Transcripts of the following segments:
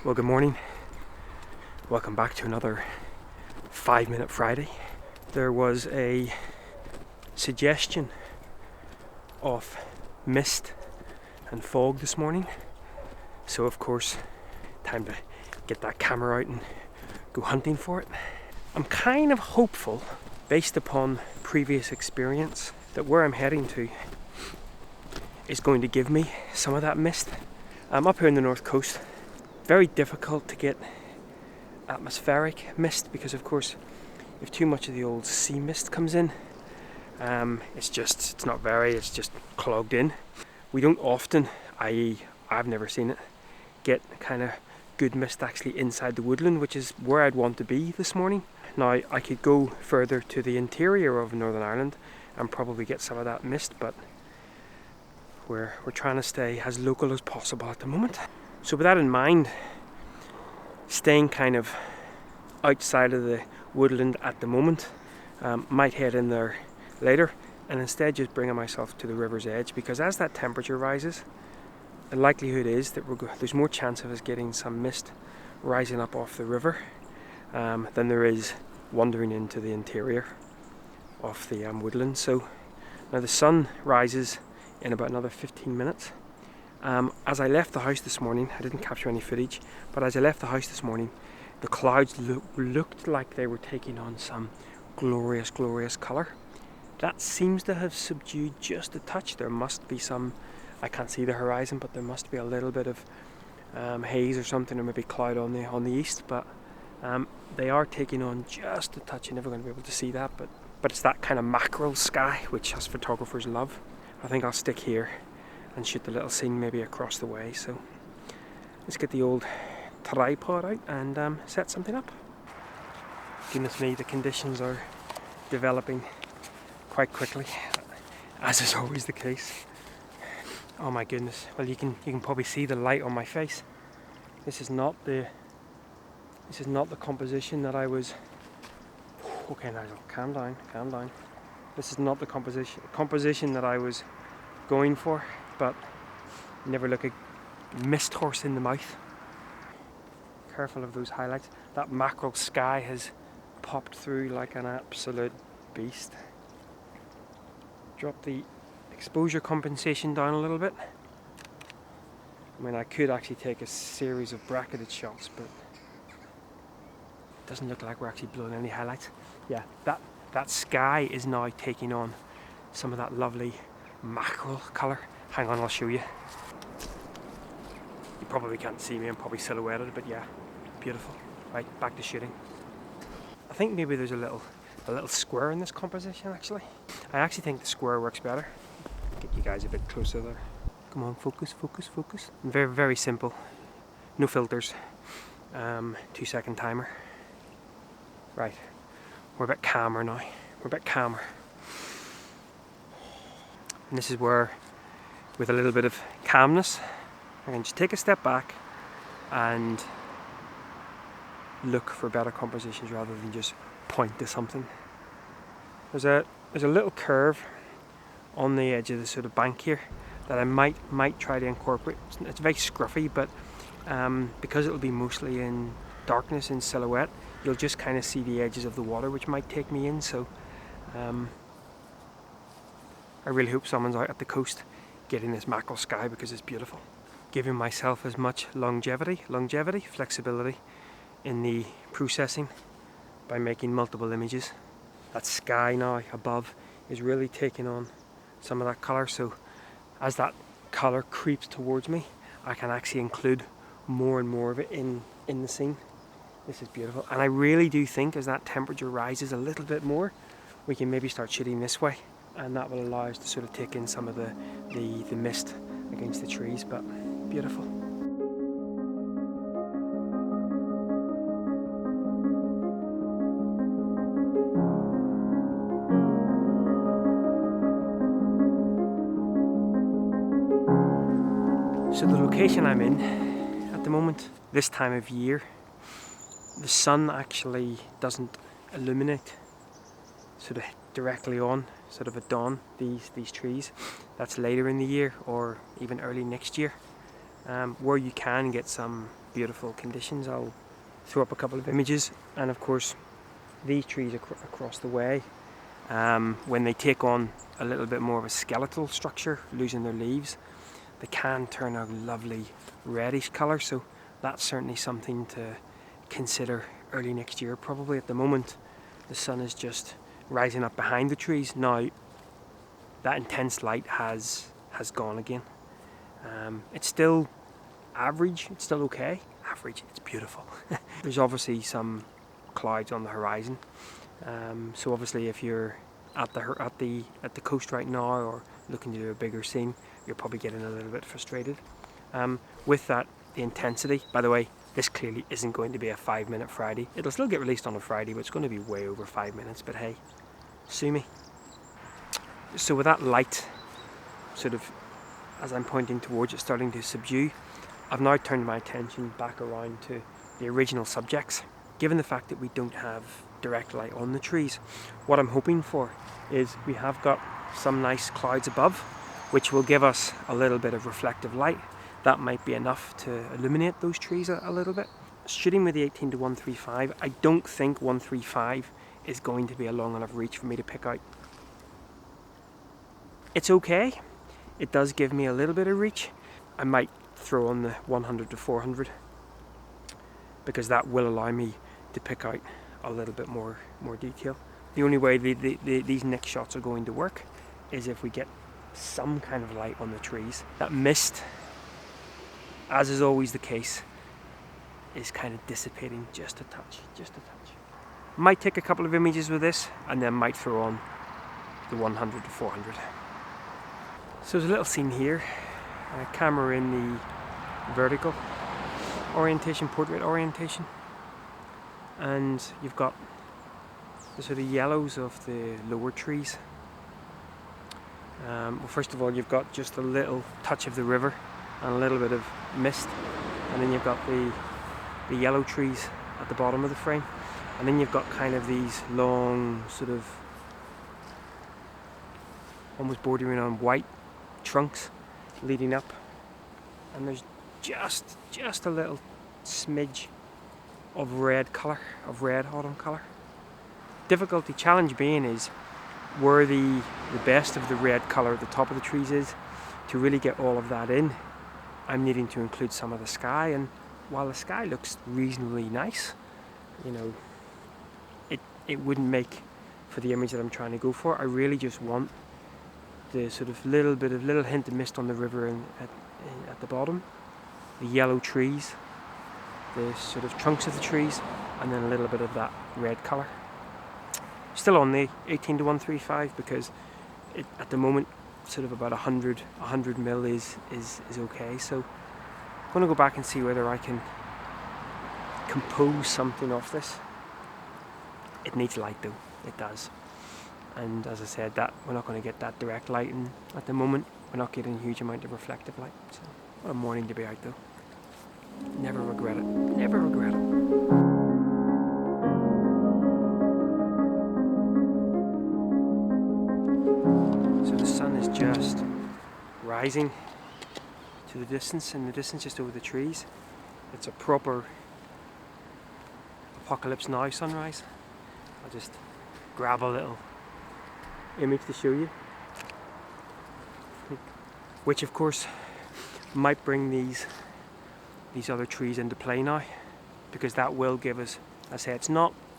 Well, good morning. Welcome back to another 5-Minute Friday. There was a suggestion of mist and fog this morning, so of course, time to get that camera out and go hunting for it. I'm kind of hopeful, based upon previous experience, that where I'm heading to is going to give me some of that mist. I'm up here in the north coast. Very difficult to get atmospheric mist because, of course, if too much of the old sea mist comes in, it's just clogged in. We don't often, i.e. I've never seen it, get kind of good mist actually inside the woodland, which is where I'd want to be this morning. Now, I could go further to the interior of Northern Ireland and probably get some of that mist, but we're trying to stay as local as possible at the moment. So with that in mind, staying kind of outside of the woodland at the moment, might head in there later and instead just bringing myself to the river's edge, because as that temperature rises, the likelihood is that there's more chance of us getting some mist rising up off the river than there is wandering into the interior of the woodland. So now the sun rises in about another 15 minutes. As I left the house this morning, I didn't capture any footage, but as I left the house this morning, the clouds looked like they were taking on some glorious, glorious colour. That seems to have subdued just a touch. There must be some, I can't see the horizon, but there must be a little bit of haze or something, or maybe cloud on the east, but they are taking on just a touch. You're never going to be able to see that, but it's that kind of mackerel sky, which us photographers love. I think I'll stick here and shoot the little scene maybe across the way. So let's get the old tripod out and set something up. Goodness me, the conditions are developing quite quickly, as is always the case. Oh my goodness, well you can probably see the light on my face. This is not the composition that I was, okay Nigel, calm down. This is not the composition that I was going for, but never look a mist horse in the mouth. Careful of those highlights. That mackerel sky has popped through like an absolute beast. Drop the exposure compensation down a little bit. I mean, I could actually take a series of bracketed shots, but it doesn't look like we're actually blowing any highlights. Yeah, that sky is now taking on some of that lovely mackerel colour. Hang on, I'll show you. You probably can't see me, I'm probably silhouetted, but yeah, beautiful. Right, back to shooting. I think maybe there's a little square in this composition actually. I actually think the square works better. Get you guys a bit closer there. Come on, focus. Very, very simple. No filters. 2-second timer. Right, we're a bit calmer now. And this is where, with a little bit of calmness, I can just take a step back and look for better compositions rather than just point to something. There's a little curve on the edge of the sort of bank here that I might try to incorporate. It's very scruffy, but because it'll be mostly in darkness, in silhouette, you'll just kind of see the edges of the water, which might take me in. So I really hope someone's out at the coast getting this mackerel sky, because it's beautiful. Giving myself as much longevity, flexibility in the processing by making multiple images. That sky now above is really taking on some of that colour, so as that colour creeps towards me, I can actually include more and more of it in the scene. This is beautiful, and I really do think as that temperature rises a little bit more, we can maybe start shooting this way, and that will allow us to sort of take in some of the mist against the trees, but beautiful. So the location I'm in at the moment, this time of year, the sun actually doesn't illuminate sort of directly on, sort of at dawn, these trees. That's later in the year or even early next year. Where you can get some beautiful conditions, I'll throw up a couple of images. And of course, these trees across the way, when they take on a little bit more of a skeletal structure, losing their leaves, they can turn a lovely reddish colour. So that's certainly something to consider early next year. Probably at the moment, the sun is just rising up behind the trees. Now, that intense light has gone again. It's still average, it's still okay. Average, it's beautiful. There's obviously some clouds on the horizon. So obviously if you're at the coast right now or looking to do a bigger scene, you're probably getting a little bit frustrated. With that, the intensity, by the way, this clearly isn't going to be a 5-minute Friday. It'll still get released on a Friday, but it's going to be way over 5 minutes, but hey, sue me. So with that light sort of, as I'm pointing towards it, starting to subdue, I've now turned my attention back around to the original subjects. Given the fact that we don't have direct light on the trees, what I'm hoping for is we have got some nice clouds above, which will give us a little bit of reflective light. That might be enough to illuminate those trees a little bit. Shooting with the 18 to 135, I don't think 135 is going to be a long enough reach for me to pick out. It's okay. It does give me a little bit of reach. I might throw on the 100 to 400 because that will allow me to pick out a little bit more detail. The only way these next shots are going to work is if we get some kind of light on the trees. That mist, as is always the case, is kind of dissipating just a touch. Might take a couple of images with this and then might throw on the 100 to 400. So there's a little scene here, a camera in the vertical orientation, portrait orientation, and you've got the sort of yellows of the lower trees. Well, first of all, you've got just a little touch of the river and a little bit of mist, and then you've got the yellow trees at the bottom of the frame, and then you've got kind of these long sort of almost bordering on white trunks leading up, and there's just a little smidge of red colour, of red autumn colour. Difficulty challenge being is where the best of the red colour at the top of the trees is. To really get all of that in, I'm needing to include some of the sky, and while the sky looks reasonably nice, you know, it wouldn't make for the image that I'm trying to go for. I really just want the sort of little hint of mist on the river and at the bottom, the yellow trees, the sort of trunks of the trees, and then a little bit of that red colour. Still on the 18 to 135 because at the moment sort of about 100 mil is okay. So I'm going to go back and see whether I can compose something off this. It needs light though, it does. And as I said, that we're not going to get that direct light, and at the moment we're not getting a huge amount of reflective light. So what a morning to be out though. Never regret it. Never regret it. So the sun is just rising to the distance, in the distance just over the trees. It's a proper apocalypse now sunrise. I'll just grab a little image to show you, which of course might bring these other trees into play now, because that will give us, I say it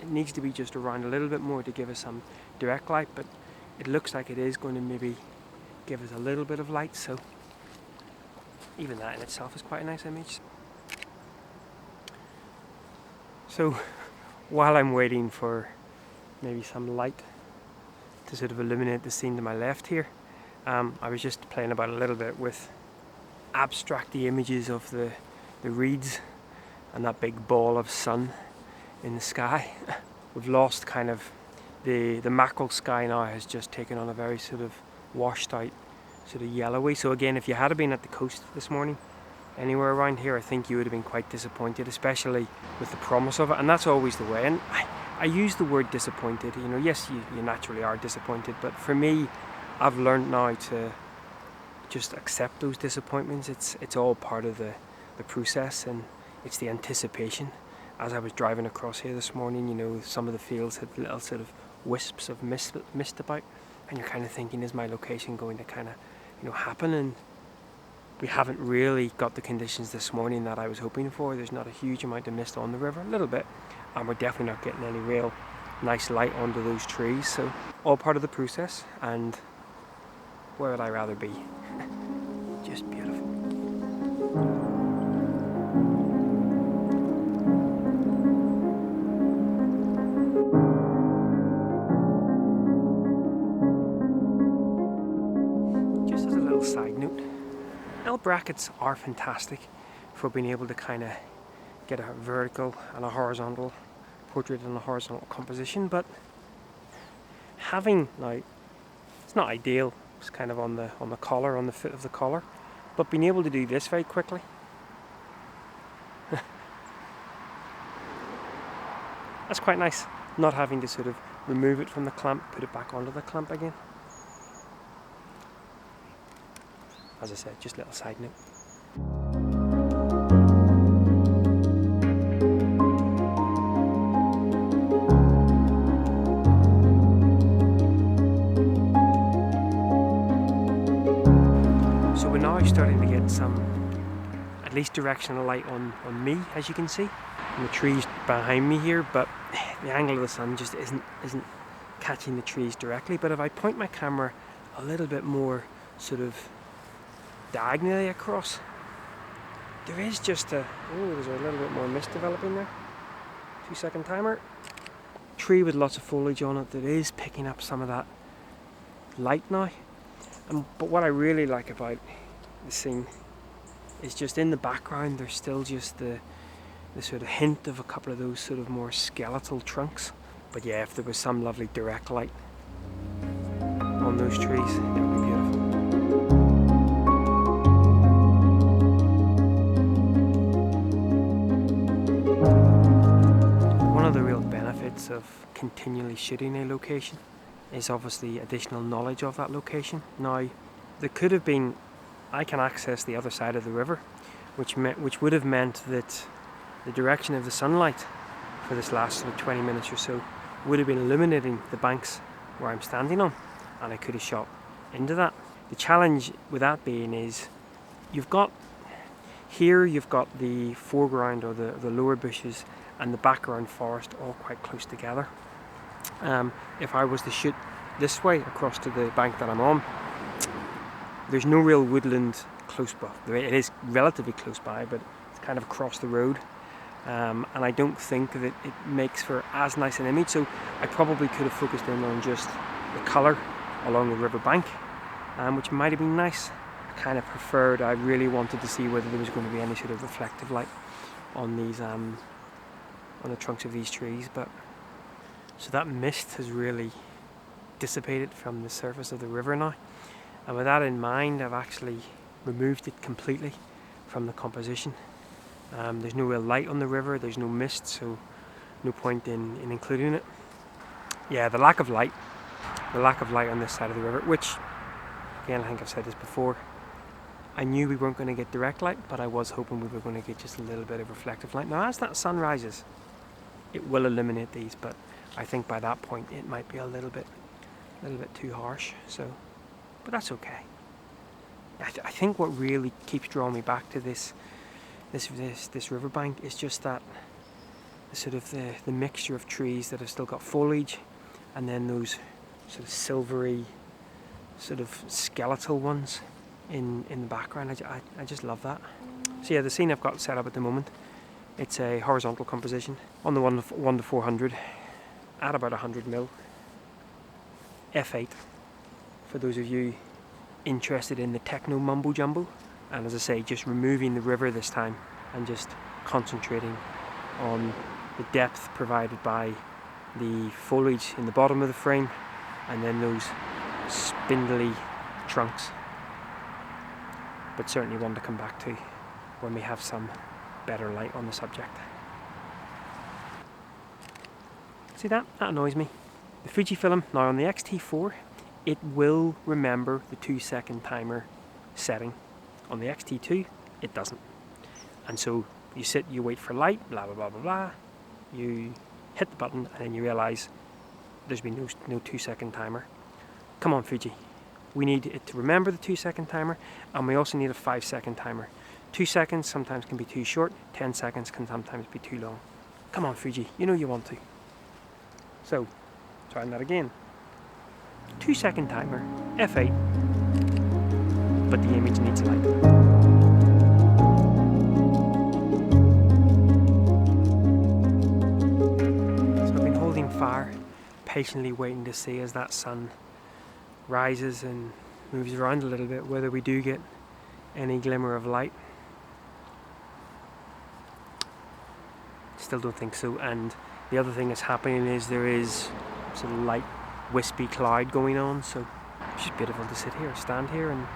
needs to be just around a little bit more to give us some direct light, but it looks like it is going to maybe give us a little bit of light, so even that in itself is quite a nice image. So while I'm waiting for maybe some light to sort of illuminate the scene to my left here, I was just playing about a little bit with abstracty images of the reeds and that big ball of sun in the sky. We've lost kind of the mackerel sky now has just taken on a very sort of washed out sort of yellowy. So again, if you had been at the coast this morning, anywhere around here, I think you would have been quite disappointed, especially with the promise of it. And that's always the way. And I use the word disappointed. Yes, you naturally are disappointed, but for me, I've learned now to just accept those disappointments. It's all part of the process, and it's the anticipation. As I was driving across here this morning, you know, some of the fields had little sort of wisps of mist about, and you're kind of thinking, is my location going to kind of, you know, happen? And we haven't really got the conditions this morning that I was hoping for. There's not a huge amount of mist on the river, a little bit, and we're definitely not getting any real nice light onto those trees. So all part of the process, and where would I rather be? Just beautiful. Just as a little side note, L brackets are fantastic for being able to kind of get a vertical and a horizontal portrait and a horizontal composition, but having, now, it's not ideal, it's kind of on the collar, on the foot of the collar, but being able to do this very quickly, that's quite nice. Not having to sort of remove it from the clamp, put it back onto the clamp again. As I said, just a little side note. So we're now starting to get some, at least directional light on me, as you can see. And the trees behind me here, but the angle of the sun just isn't catching the trees directly. But if I point my camera a little bit more sort of diagonally across, there is just a, oh, there's a little bit more mist developing there. 2-second timer. Tree with lots of foliage on it that is picking up some of that light now. But what I really like about the scene is just in the background there's still just the sort of hint of a couple of those sort of more skeletal trunks. But yeah, if there was some lovely direct light on those trees, it would be beautiful. One of the real benefits of continually shooting a location is obviously additional knowledge of that location. Now, there could have been, I can access the other side of the river, which would have meant that the direction of the sunlight for this last 20 minutes or so would have been illuminating the banks where I'm standing on, and I could have shot into that. The challenge with that being is you've got the foreground or the lower bushes and the background forest all quite close together. If I was to shoot this way across to the bank that I'm on, there's no real woodland close by. It is relatively close by, but it's kind of across the road. And I don't think that it makes for as nice an image, so I probably could have focused in on just the colour along the river bank, which might have been nice. I kind of preferred, I really wanted to see whether there was going to be any sort of reflective light on these, on the trunks of these trees. But so that mist has really dissipated from the surface of the river now, and with that in mind I've actually removed it completely from the composition. There's no real light on the river, there's no mist, so no point in including it. Yeah, the lack of light on this side of the river, which, again, I think I've said this before, I knew we weren't going to get direct light, but I was hoping we were going to get just a little bit of reflective light. Now, as that sun rises, it will illuminate these, but I think by that point it might be a little bit too harsh. So, but that's okay. I think what really keeps drawing me back to this riverbank is just that sort of the mixture of trees that have still got foliage, and then those sort of silvery, sort of skeletal ones in the background. I just love that. So yeah, the scene I've got set up at the moment, it's a horizontal composition on the 1:400 at about 100mm f8 for those of you interested in the techno mumbo jumbo. And as I say, just removing the river this time and just concentrating on the depth provided by the foliage in the bottom of the frame, and then those spindly trunks. But certainly one to come back to when we have some better light on the subject. See that? That annoys me. The Fujifilm, now on the X-T4, it will remember the 2-second timer setting. On the XT2, it doesn't. And so you sit, you wait for light, blah, blah, blah, blah, blah. You hit the button and then you realise there's been no 2-second timer. Come on, Fuji. We need it to remember the 2-second timer, and we also need a 5-second timer. 2 seconds sometimes can be too short, 10 seconds can sometimes be too long. Come on, Fuji, you know you want to. So, trying that again. 2-second timer, f8, but the image needs light. So I've been holding fire, patiently waiting to see as that sun rises and moves around a little bit whether we do get any glimmer of light. Still don't think so. And the other thing that's happening is there is some light wispy cloud going on, so it's just beautiful to sit here, stand here, and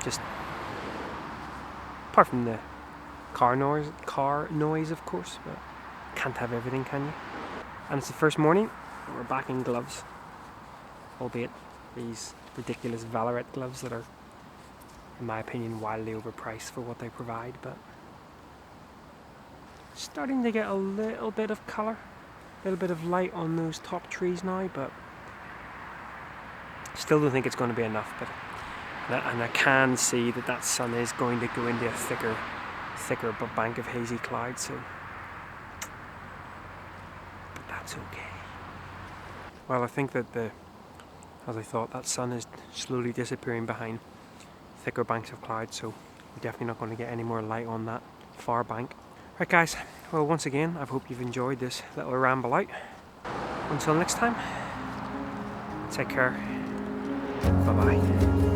just, apart from the car noise of course, but can't have everything, can you? And it's the first morning, and we're back in gloves, albeit these ridiculous Valorette gloves that are, in my opinion, wildly overpriced for what they provide, but starting to get a little bit of colour, a little bit of light on those top trees now, but still don't think it's going to be enough. But and I can see that sun is going to go into a thicker bank of hazy clouds, so but that's okay. Well, I think that as I thought, that sun is slowly disappearing behind thicker banks of clouds, so we're definitely not going to get any more light on that far bank. Right guys, well once again, I hope you've enjoyed this little ramble out. Until next time, take care, bye bye.